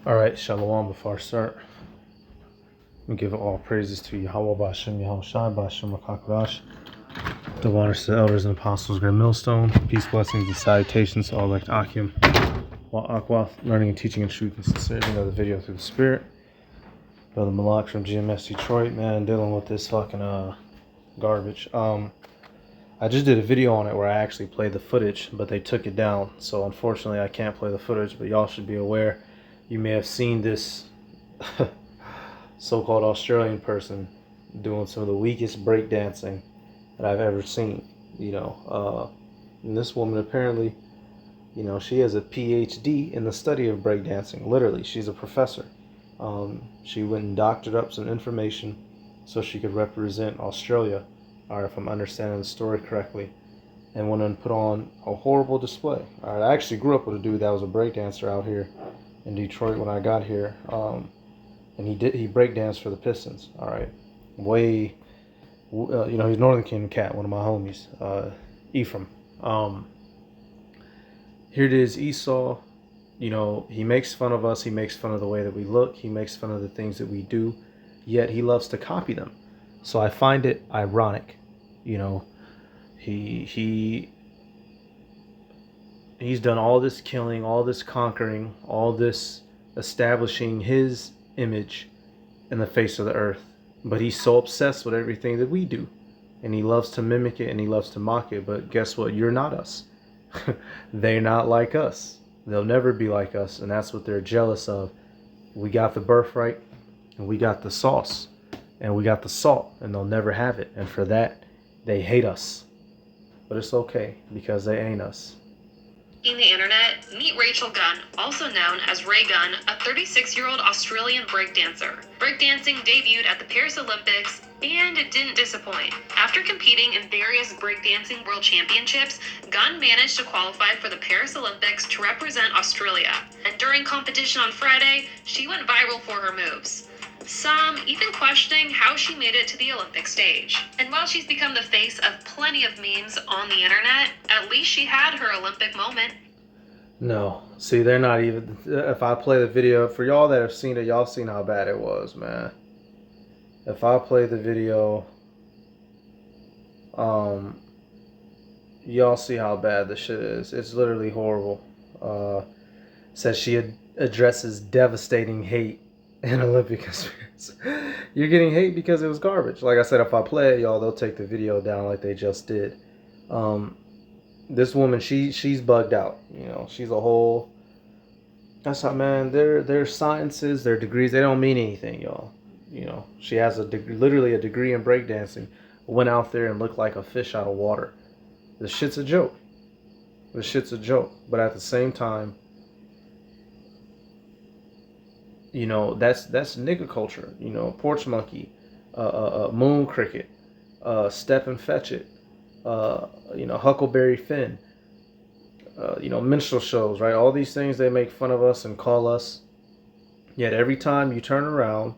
Alright, Shalom. Before I start, we give all praises to Yahweh Bashem, Yahweh Shai Bashem, Rakakadash. The waters to the elders and apostles, Grand Millstone. Peace, blessings, and salutations to all elect Akim. While Akwath, learning and teaching in truth and sincerity, another video through the Spirit. Brother Malak from GMS Detroit, man, dealing with this fucking garbage. I just did a video on it where I actually played the footage, but they took it down. So unfortunately, I can't play the footage, but y'all should be aware. You may have seen this so-called Australian person doing some of the weakest breakdancing that I've ever seen. And this woman apparently, she has a PhD in the study of breakdancing. Literally, she's a professor. She went and doctored up some information so she could represent Australia, or if I'm understanding the story correctly, and went and put on a horrible display. All right, I actually grew up with a dude that was a breakdancer out here in Detroit when I got here, and he breakdanced for the Pistons. All right, he's Northern Kingdom cat, one of my homies, Ephraim. Here it is, Esau. He makes fun of us. He makes fun of the way that we look. He makes fun of the things that we do. Yet he loves to copy them. So I find it ironic. He's done all this killing, all this conquering, all this establishing his image in the face of the earth. But he's so obsessed with everything that we do. And he loves to mimic it and he loves to mock it. But guess what? You're not us. They're not like us. They'll never be like us. And that's what they're jealous of. We got the birthright and we got the sauce and we got the salt, and they'll never have it. And for that, they hate us. But it's okay because they ain't us. In the internet, meet Rachel Gunn, also known as Ray Gunn, a 36-year-old Australian breakdancer. Breakdancing debuted at the Paris Olympics, and it didn't disappoint. After competing in various breakdancing world championships, Gunn managed to qualify for the Paris Olympics to represent Australia. And during competition on Friday, she went viral for her moves. Some even questioning how she made it to the Olympic stage. And while she's become the face of plenty of memes on the internet, at least she had her Olympic moment. No. See, they're not even... If I play the video... For y'all that have seen it, y'all seen how bad it was, man. If I play the video... y'all see how bad this shit is. It's literally horrible. Says she addresses devastating hate and Olympic experience. You're getting hate because it was garbage. Like I said, if I play it, y'all, they'll take the video down like they just did. This woman, she's bugged out. She's a whole... That's how, man, their sciences, their degrees, they don't mean anything, y'all. She has literally a degree in breakdancing. Went out there and looked like a fish out of water. This shit's a joke. This shit's a joke. But at the same time, that's nigga culture. Porch monkey, moon cricket, step and fetch it, Huckleberry Finn, minstrel shows, right? All these things, they make fun of us and call us. Yet every time you turn around,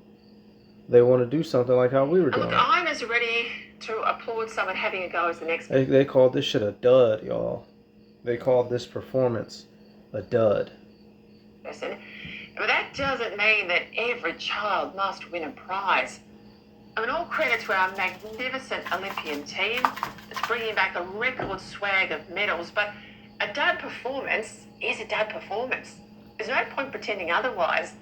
they want to do something like how we were doing. I'm as ready to applaud someone having a go as the next. They called this shit a dud, y'all. They called this performance a dud. Listen. But that doesn't mean that every child must win a prize. All credit to our magnificent Olympian team that's bringing back a record swag of medals, but a dud performance is a dud performance. There's no point pretending otherwise.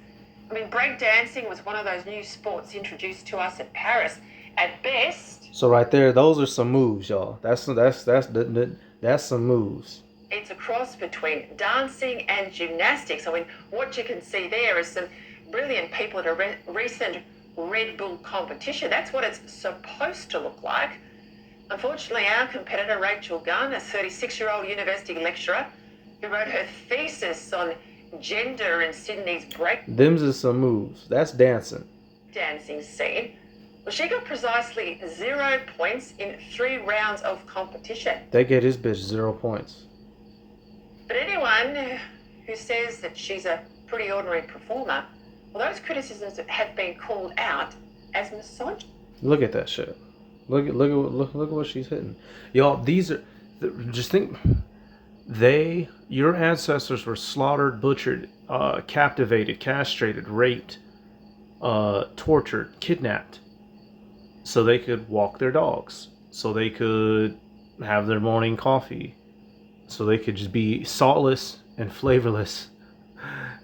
Breakdancing was one of those new sports introduced to us at Paris. At best... So right there, those are some moves, y'all. That's some moves. It's a cross between dancing and gymnastics. What you can see there is some brilliant people at a recent Red Bull competition. That's what it's supposed to look like. Unfortunately, our competitor, Rachel Gunn, a 36-year-old university lecturer who wrote her thesis on gender in Sydney's Them's is some moves. That's dancing scene. Well, she got precisely 0 points in 3 rounds of competition. They get his bitch 0 points. But anyone who says that she's a pretty ordinary performer, well, those criticisms have been called out as misogynist. Look at that shit. Look at what she's hitting, y'all. These are just think. Your ancestors were slaughtered, butchered, captivated, castrated, raped, tortured, kidnapped, so they could walk their dogs, so they could have their morning coffee, so they could just be saltless and flavorless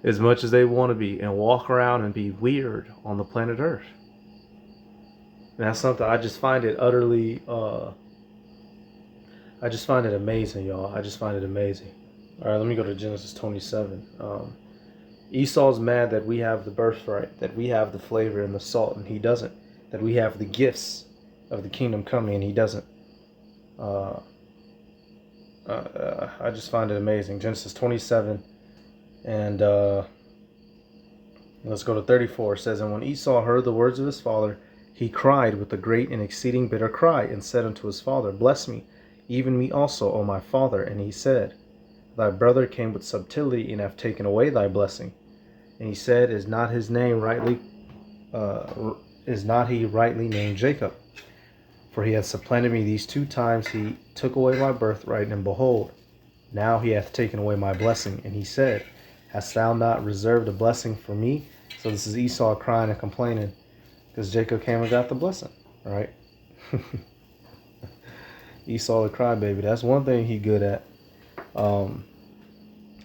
as much as they want to be and walk around and be weird on the planet Earth. And that's something I just find it utterly, I just find it amazing, y'all. I just find it amazing. All right, let me go to Genesis 27. Esau's mad that we have the birthright, that we have the flavor and the salt, and he doesn't. That we have the gifts of the kingdom coming, and he doesn't. I just find it amazing. Genesis 27, and let's go to 34. It says, and when Esau heard the words of his father, he cried with a great and exceeding bitter cry, and said unto his father, bless me, even me also, O my father. And he said, thy brother came with subtlety, and hath taken away thy blessing. And he said, is not he rightly named Jacob? For he hath supplanted me these 2 times. He took away my birthright, and behold, now he hath taken away my blessing. And he said, hast thou not reserved a blessing for me? So this is Esau crying and complaining because Jacob came and got the blessing, right? Esau the crybaby. That's one thing he good at.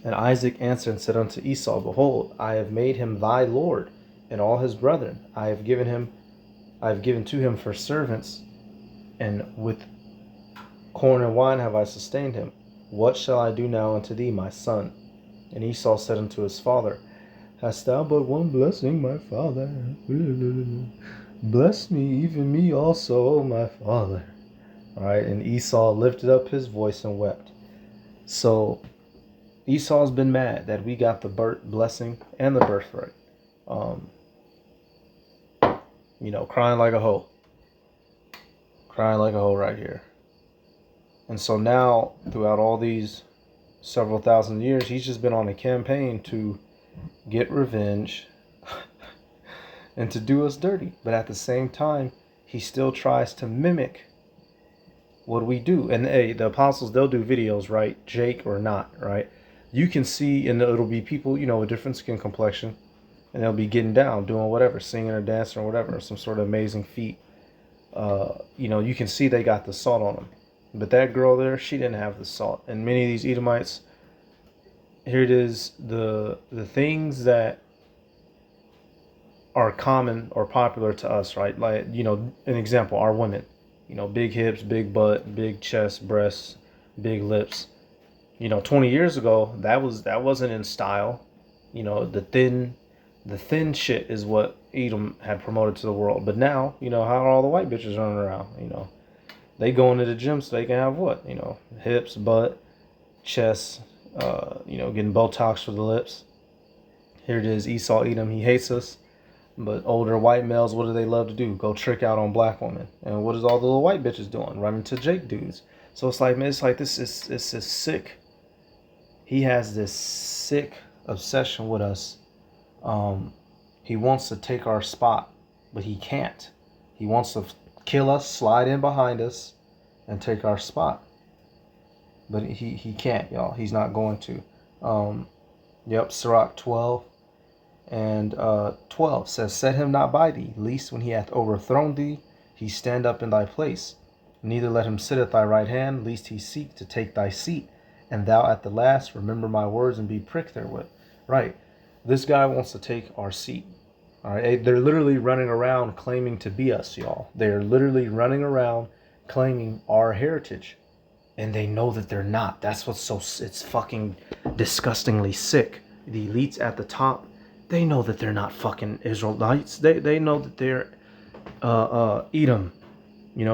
And Isaac answered and said unto Esau, behold, I have made him thy lord, and all his brethren I have given to him for servants, and with corn and wine have I sustained him. What shall I do now unto thee, my son? And Esau said unto his father, hast thou but one blessing, my father? Bless me, even me also, O my father. All right, and Esau lifted up his voice and wept. So Esau's been mad that we got the blessing and the birthright. Crying like a hoe. Crying like a hoe right here. And so now, throughout all these several thousand years, he's just been on a campaign to get revenge and to do us dirty. But at the same time, he still tries to mimic what we do. And hey, the apostles, they'll do videos, right? Jake or not, right? You can see, and it'll be people, with different skin complexion, and they'll be getting down, doing whatever, singing or dancing or whatever, some sort of amazing feat. You can see they got the salt on them. But that girl there, she didn't have the salt. And many of these Edomites, here it is, the things that are common or popular to us, right? Like, an example, our women, big hips, big butt, big chest, breasts, big lips. 20 years ago, that wasn't in style. The thin shit is what Edom had promoted to the world. But now, how are all the white bitches running around? They go into the gym so they can have what? Hips, butt, chest, getting Botox for the lips. Here it is, Esau Edom, he hates us. But older white males, what do they love to do? Go trick out on black women. And what is all the little white bitches doing? Running to Jake dudes. So it's like, man, this is sick. He has this sick obsession with us. He wants to take our spot, but he can't. He wants to kill us, slide in behind us, and take our spot. But he can't, y'all. He's not going to. Sirach 12 and 12 says, set him not by thee, lest when he hath overthrown thee, he stand up in thy place. Neither let him sit at thy right hand, lest he seek to take thy seat. And thou at the last remember my words and be pricked therewith. Right. This guy wants to take our seat. All right. They're literally running around claiming to be us, y'all. They're literally running around claiming our heritage. And they know that they're not. That's what's it's fucking disgustingly sick. The elites at the top, they know that they're not fucking Israelites. They know that they're Edom,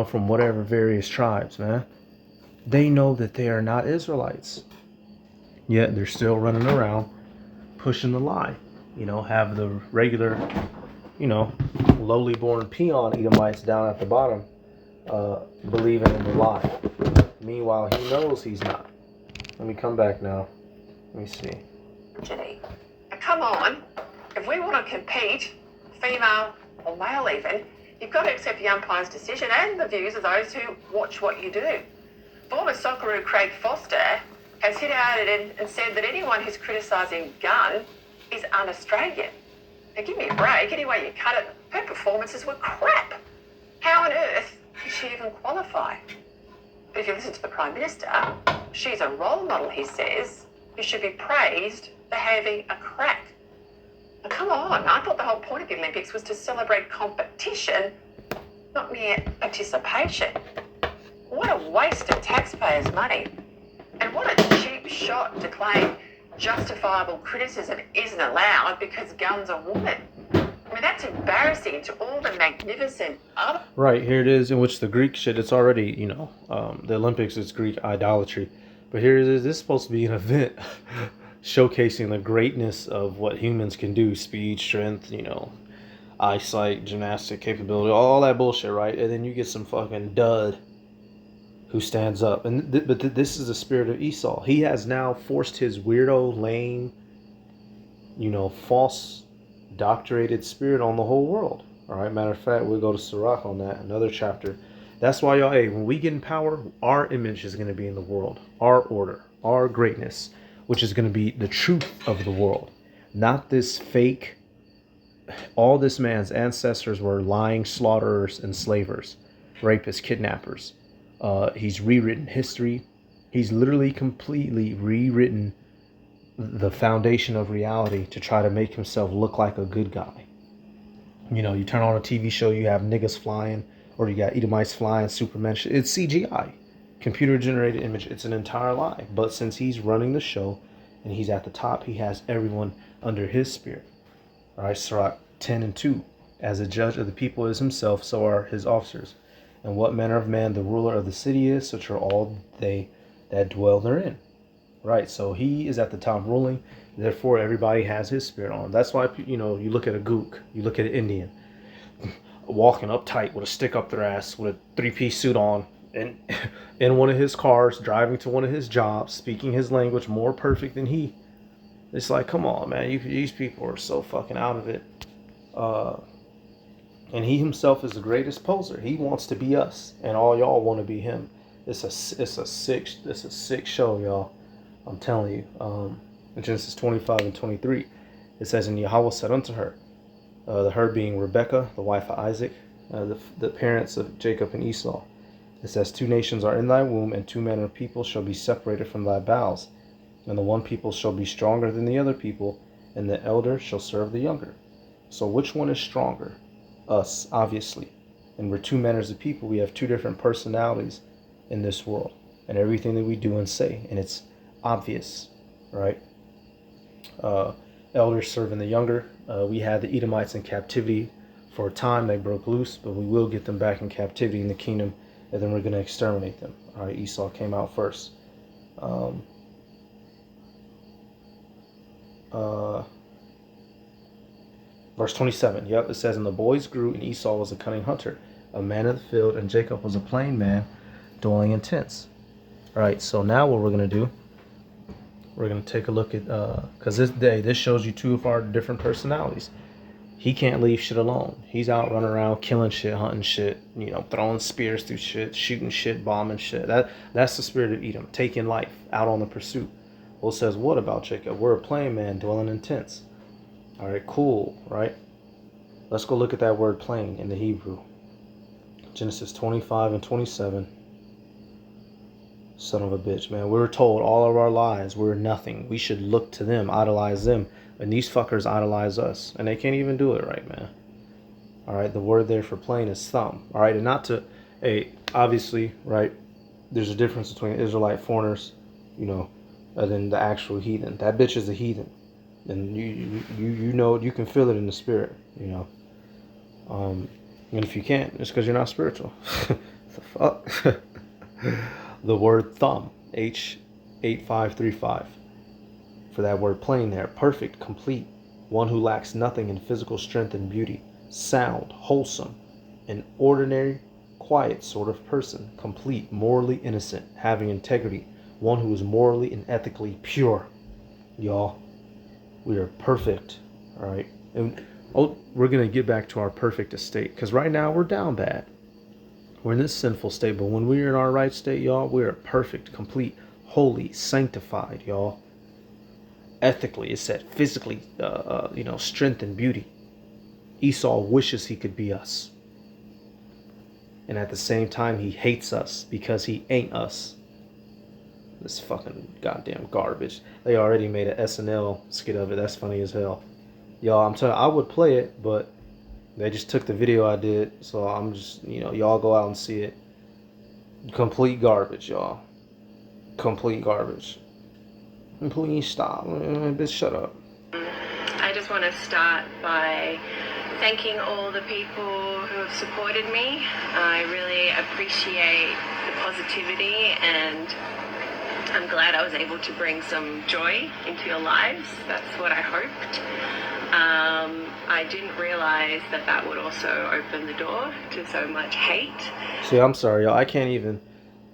from whatever various tribes, man. They know that they are not Israelites. Yet they're still running around pushing the lie. Have the regular, lowly born peon Edomites down at the bottom believing in the lie. Meanwhile, he knows he's not. Let me come back now. Let me see. Come on. If we want to compete, female or male even, you've got to accept the umpire's decision and the views of those who watch what you do. Former Socceroo Craig Foster has hit out at it and said that anyone who's criticising Gunn is un-Australian. Now give me a break, any way you cut it, her performances were crap. How on earth did she even qualify? But if you listen to the Prime Minister, she's a role model, he says, who should be praised for having a crack. Now, come on, I thought the whole point of the Olympics was to celebrate competition, not mere participation. What a waste of taxpayers' money. And what a cheap shot to claim justifiable criticism isn't allowed because Gunn's a woman. I mean, that's embarrassing to all the magnificent other... Right, here it is, in which the Greek shit, it's already, the Olympics is Greek idolatry. But here it is, this is supposed to be an event showcasing the greatness of what humans can do. Speed, strength, eyesight, gymnastic capability, all that bullshit, right? And then you get some fucking dud who stands up. And this is the spirit of Esau. He has now forced his weirdo, lame, false doctorated spirit on the whole world. All right, matter of fact, we'll go to Sirach on that, another chapter. That's why, y'all, hey, when we get in power, our image is going to be in the world, our order, our greatness, which is going to be the truth of the world, not this fake. All this man's ancestors were lying slaughterers and slavers, rapists, kidnappers. He's rewritten history. He's literally completely rewritten the foundation of reality to try to make himself look like a good guy. You turn on a TV show, you have niggas flying, or you got Edomites flying, Superman shit. It's CGI, computer generated image. It's an entire lie. But since he's running the show and he's at the top, he has everyone under his spirit. All right, Sirach 10:2. As a judge of the people is himself, so are his officers. And what manner of man the ruler of the city is, such are all they that dwell therein. Right, so he is at the top ruling, therefore everybody has his spirit on. That's why, you look at a Gook, you look at an Indian, walking uptight with a stick up their ass, with a three-piece suit on, and in one of his cars, driving to one of his jobs, speaking his language more perfect than he. It's like, come on, man, these people are so fucking out of it. And he himself is the greatest poser. He wants to be us, and all y'all want to be him. It's a sick show, y'all. I'm telling you. In Genesis 25:23, it says, "And Yahweh said unto her," the her being Rebekah, the wife of Isaac, the parents of Jacob and Esau. It says, "Two nations are in thy womb, and two manner of people shall be separated from thy bowels. And the one people shall be stronger than the other people, and the elder shall serve the younger." So which one is stronger? Us, obviously. And we're two manners of people. We have two different personalities in this world, and everything that we do and say, and it's obvious, right? Elders serving the younger. We had the Edomites in captivity for a time. They broke loose, but we will get them back in captivity in the kingdom, and then we're going to exterminate them. All right, Esau came out first. Verse 27, yep, it says, "And the boys grew, and Esau was a cunning hunter, a man of the field, and Jacob was a plain man, dwelling in tents." All right, so now what we're going to do, we're going to take a look at, because this shows you two of our different personalities. He can't leave shit alone. He's out running around, killing shit, hunting shit, throwing spears through shit, shooting shit, bombing shit. That's the spirit of Edom, taking life, out on the pursuit. Well, it says, what about Jacob? We're a plain man, dwelling in tents. All right, cool, right? Let's go look at that word plain in the Hebrew. Genesis 25:27. Son of a bitch, man. We were told all of our lives we're nothing. We should look to them, idolize them. And these fuckers idolize us. And they can't even do it right, man. All right, the word there for plain is thumb. All right, and not to, obviously, right, there's a difference between Israelite foreigners, and then the actual heathen. That bitch is a heathen. And you can feel it in the spirit, And if you can't, it's because you're not spiritual. The fuck? The word thumb, H8535. For that word plain there, perfect, complete, one who lacks nothing in physical strength and beauty, sound, wholesome, an ordinary, quiet sort of person, complete, morally innocent, having integrity, one who is morally and ethically pure. Y'all, we are perfect, all right? And we're going to get back to our perfect estate, because right now we're down bad. We're in this sinful state, but when we're in our right state, y'all, we are perfect, complete, holy, sanctified, y'all. Ethically, it said physically, strength and beauty. Esau wishes he could be us. And at the same time, he hates us because he ain't us. This fucking goddamn garbage. They already made an SNL skit of it. That's funny as hell. Y'all, I'm telling you, I would play it, but they just took the video I did. So I'm just, y'all go out and see it. Complete garbage, y'all. Complete garbage. Please stop. Bitch, shut up. I just want to start by thanking all the people who have supported me. I really appreciate the positivity, and I'm glad I was able to bring some joy into your lives. That's what I hoped. I didn't realize that would also open the door to so much hate. See, I'm sorry, y'all. I can't even.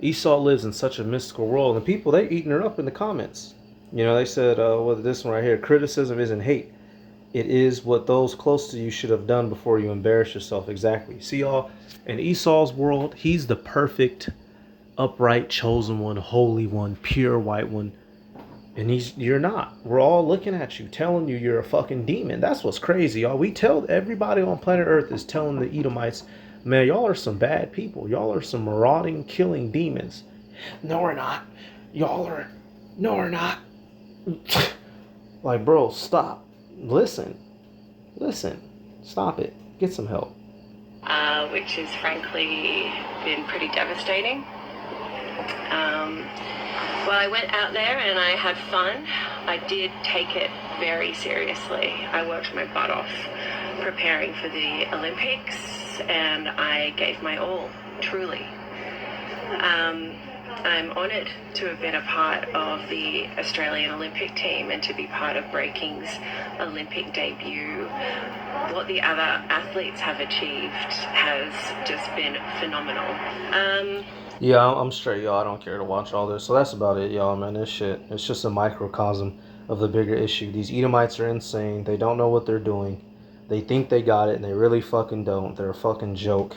Esau lives in such a mystical world, and people, they eating her up in the comments. They said, this one right here, criticism isn't hate. It is what those close to you should have done before you embarrass yourself. Exactly. See, y'all, in Esau's world, he's the perfect, upright, chosen one, holy one, pure white one. And you're not. We're all looking at you, telling you you're a fucking demon. That's what's crazy, y'all. We tell everybody on planet Earth is telling the Edomites, man, y'all are some bad people. Y'all are some marauding, killing demons. No, we're not. No, we're not. Like, bro, stop. Listen. Stop it. Get some help. Which has frankly been pretty devastating. Well, I went out there and I had fun. I did take it very seriously. I worked my butt off preparing for the Olympics, and I gave my all, truly. I'm honoured to have been a part of the Australian Olympic team and to be part of Breaking's Olympic debut. What the other athletes have achieved has just been phenomenal. Yeah, I'm straight, y'all. I don't care to watch all this. So that's about it, y'all, man. This shit, it's just a microcosm of the bigger issue. These Edomites are insane. They don't know what they're doing. They think they got it, and they really fucking don't. They're a fucking joke.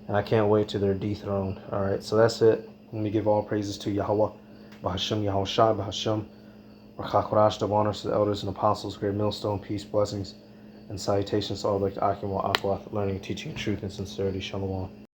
And I can't wait till they're dethroned. All right, so that's it. Let me give all praises to Yahweh, Bahashem, Yahweh Shai, Bahashem, Rachakurash, double honors to the elders and apostles, great millstone, peace, blessings, and salutations to all like Akim wa Akwath, learning, teaching, truth, and sincerity. Shalom.